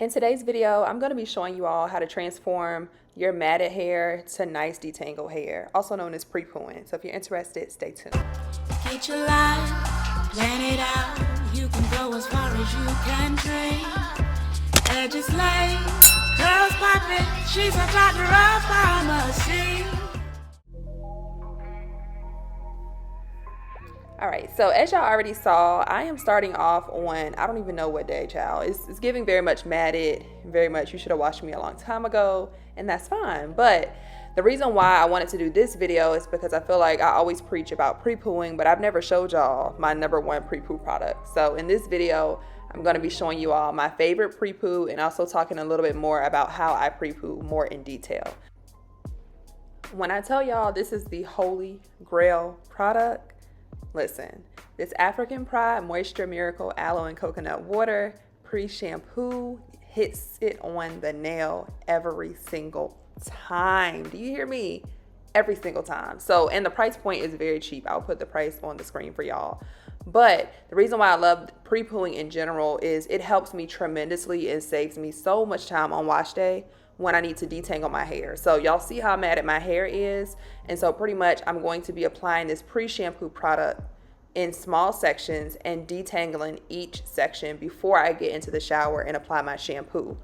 In today's video, I'm going to be showing you all how to transform your matted hair to nice detangled hair, also known as pre-pooing. So if you're interested, stay tuned. Get your life, plan it out. You can go as far as you can dream. Edges laid, curls popping. She's a doctor of pharmacy. All right, so as y'all already saw, I am starting off on, I don't even know what day, child. It's giving very much matted, very much you should have watched me a long time ago, and that's fine. But the reason why I wanted to do this video is because I feel like I always preach about pre-pooing, but I've never showed y'all my #1 pre-poo product. So in this video, I'm gonna be showing you all my favorite pre-poo and also talking a little bit more about how I pre-poo more in detail. When I tell y'all this is the holy grail product, listen, this African Pride Moisture Miracle Aloe and Coconut Water pre-shampoo hits it on the nail every single time. Do you hear me? Every single time. So, and the price point is very cheap. I'll put the price on the screen for y'all. But the reason why I love pre-pooing in general is it helps me tremendously and saves me so much time on wash day when I need to detangle my hair. So y'all see how matted my hair is. And so pretty much I'm going to be applying this pre-shampoo product in small sections and detangling each section before I get into the shower and apply my shampoo.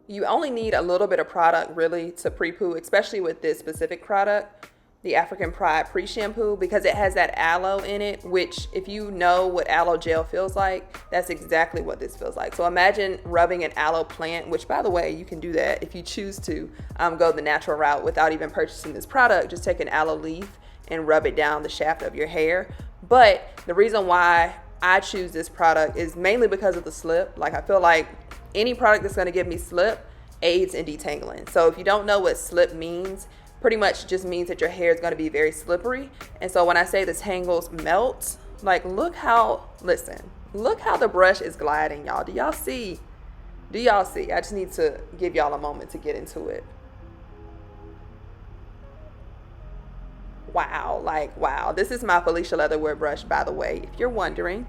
You only need a little bit of product really to pre-poo, especially with this specific product, the African Pride pre-shampoo, because it has that aloe in it, which if you know what aloe gel feels like, that's exactly what this feels like. So imagine rubbing an aloe plant, which by the way, you can do that if you choose to go the natural route without even purchasing this product. Just take an aloe leaf and rub it down the shaft of your hair. But the reason why I choose this product is mainly because of the slip. Like I feel like any product that's gonna give me slip aids in detangling. So if you don't know what slip means, pretty much just means that your hair is gonna be very slippery. And so when I say the tangles melt, like look how the brush is gliding, y'all. Do y'all see? I just need to give y'all a moment to get into it. Wow, like wow. This is my Felicia Leatherwood brush, by the way, if you're wondering.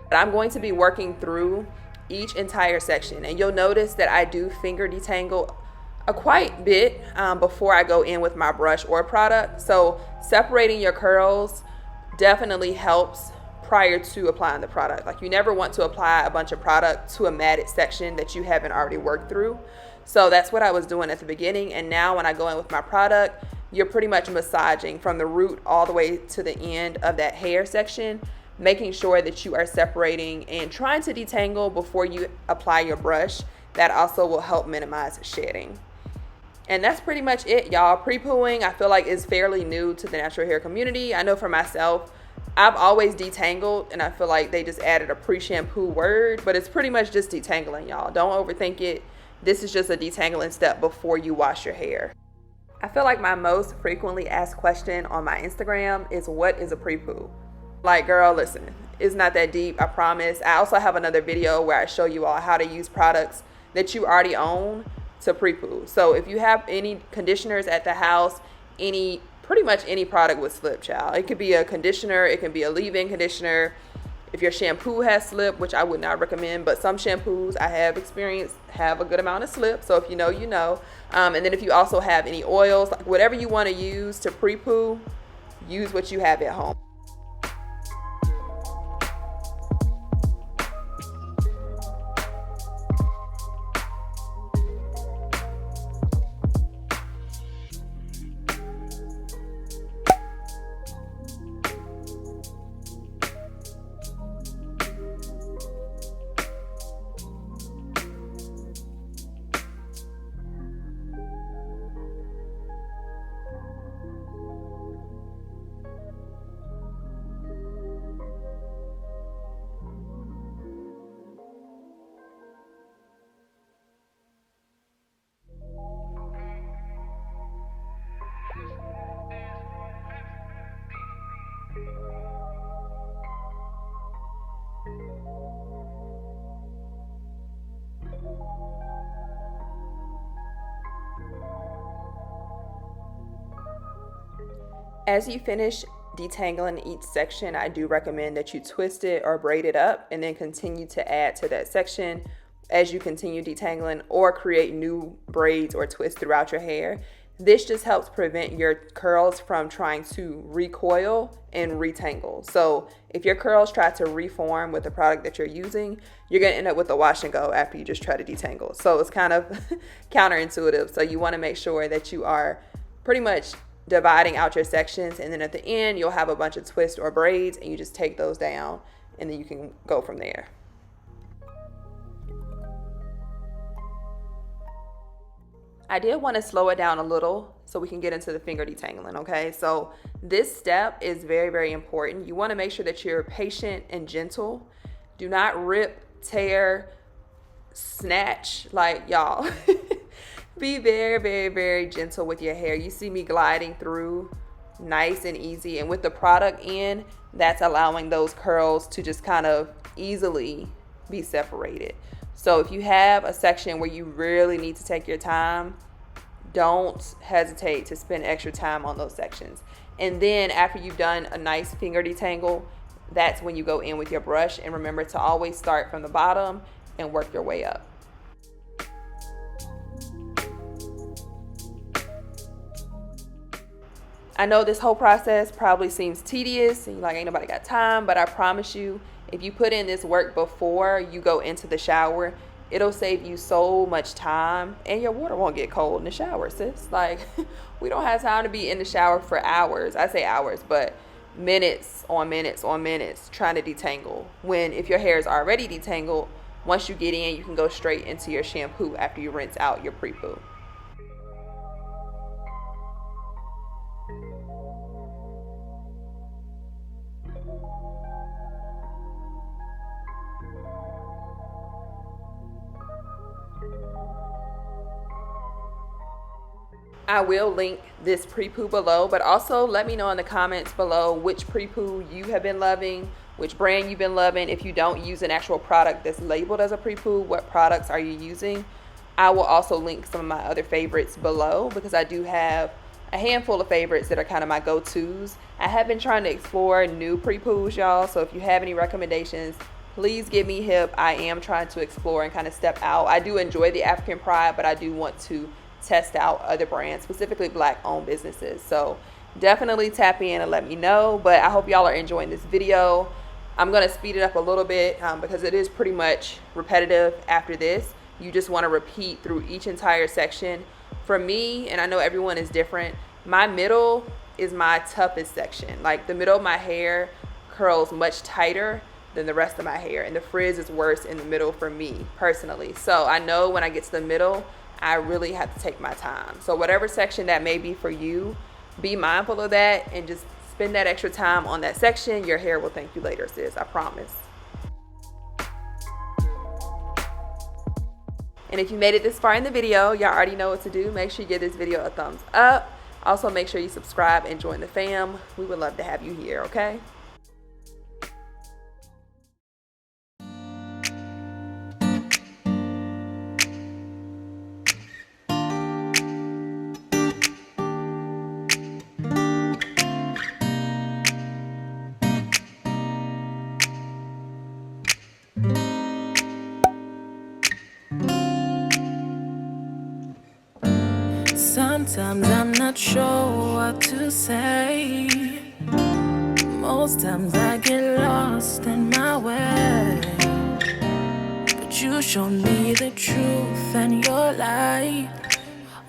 But I'm going to be working through each entire section, and you'll notice that I do finger detangle a quite bit before I go in with my brush or product. So separating your curls definitely helps prior to applying the product. Like you never want to apply a bunch of product to a matted section that you haven't already worked through. So that's what I was doing at the beginning, and now when I go in with my product, you're pretty much massaging from the root all the way to the end of that hair section, making sure that you are separating and trying to detangle before you apply your brush. That also will help minimize shedding. And that's pretty much it, y'all. Pre-pooing, I feel like, is fairly new to the natural hair community. I know for myself, I've always detangled, and I feel like they just added a pre-shampoo word, but it's pretty much just detangling, y'all. Don't overthink it. This is just a detangling step before you wash your hair. I feel like my most frequently asked question on my Instagram is, what is a pre-poo? Like, girl, listen, it's not that deep, I promise. I also have another video where I show you all how to use products that you already own to pre-poo. So if you have any conditioners at the house, pretty much any product with slip, child. It could be a conditioner, it can be a leave-in conditioner. If your shampoo has slip, which I would not recommend, but some shampoos I have experienced have a good amount of slip. So if you know, you know. And then if you also have any oils, like whatever you want to use to pre-poo, use what you have at home. As you finish detangling each section, I do recommend that you twist it or braid it up and then continue to add to that section as you continue detangling or create new braids or twists throughout your hair. This just helps prevent your curls from trying to recoil and retangle. So if your curls try to reform with the product that you're using, you're gonna end up with a wash and go after you just try to detangle. So it's kind of counterintuitive. So you wanna make sure that you are pretty much dividing out your sections, and then at the end you'll have a bunch of twists or braids, and you just take those down and then you can go from there. I did want to slow it down a little so we can get into the finger detangling, okay? So this step is very, very important. You want to make sure that you're patient and gentle. Do not rip, tear, snatch, like y'all. Be very, very, very gentle with your hair. You see me gliding through nice and easy, and with the product in, that's allowing those curls to just kind of easily be separated. So if you have a section where you really need to take your time, don't hesitate to spend extra time on those sections. And then after you've done a nice finger detangle, that's when you go in with your brush, and remember to always start from the bottom and work your way up. I know this whole process probably seems tedious and you're like, ain't nobody got time, but I promise you, if you put in this work before you go into the shower, it'll save you so much time, and your water won't get cold in the shower, sis. Like, we don't have time to be in the shower for hours. I say hours, but minutes on minutes on minutes trying to detangle. When if your hair is already detangled, once you get in, you can go straight into your shampoo after you rinse out your pre-poo. I will link this pre-poo below, but also let me know in the comments below which pre-poo you have been loving, which brand you've been loving. If you don't use an actual product that's labeled as a pre-poo, what products are you using? I will also link some of my other favorites below, because I do have a handful of favorites that are kind of my go-tos. I have been trying to explore new pre-poos, y'all, so if you have any recommendations, please give me hip. I am trying to explore and kind of step out. I do enjoy the African Pride, but I do want to test out other brands, specifically Black-owned businesses. So definitely tap in and let me know. But I hope y'all are enjoying this video. I'm going to speed it up a little bit because it is pretty much repetitive after this. You just want to repeat through each entire section. For me, and I know everyone is different, my middle is my toughest section. Like, the middle of my hair curls much tighter than the rest of my hair, and the frizz is worse in the middle for me personally. So I know when I get to the middle, I really have to take my time. So whatever section that may be for you, be mindful of that and just spend that extra time on that section. Your hair will thank you later, sis, I promise. And if you made it this far in the video, y'all already know what to do. Make sure you give this video a thumbs up. Also, make sure you subscribe and join the fam. We would love to have you here, okay? Sometimes I'm not sure what to say. Most times I get lost in my way. But you showed me the truth and your light.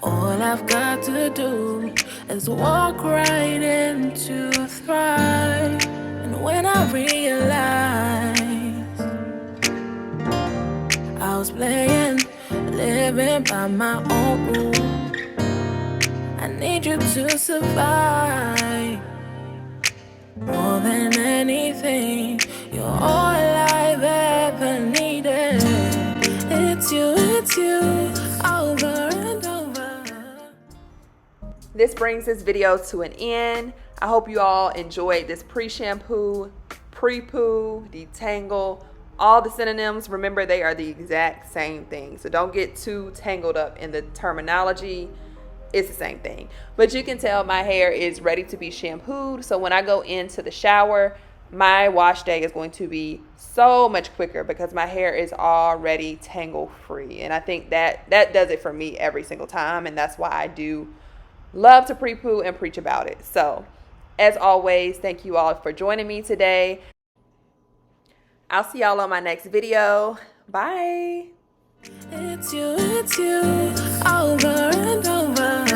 All I've got to do is walk right into thrive. And when I realize I was playing, living by my own rules, I need you to survive. More than anything, you're all I've ever needed. It's you, over and over. This brings this video to an end. I hope you all enjoyed this pre-shampoo, pre-poo, detangle, all the synonyms. Remember, they are the exact same thing. So don't get too tangled up in the terminology. It's the same thing. But you can tell my hair is ready to be shampooed. So when I go into the shower, my wash day is going to be so much quicker because my hair is already tangle free. And I think that does it for me every single time, and that's why I do love to pre-poo and preach about it. So as always, thank you all for joining me today. I'll see y'all on my next video. Bye. It's you, over and over.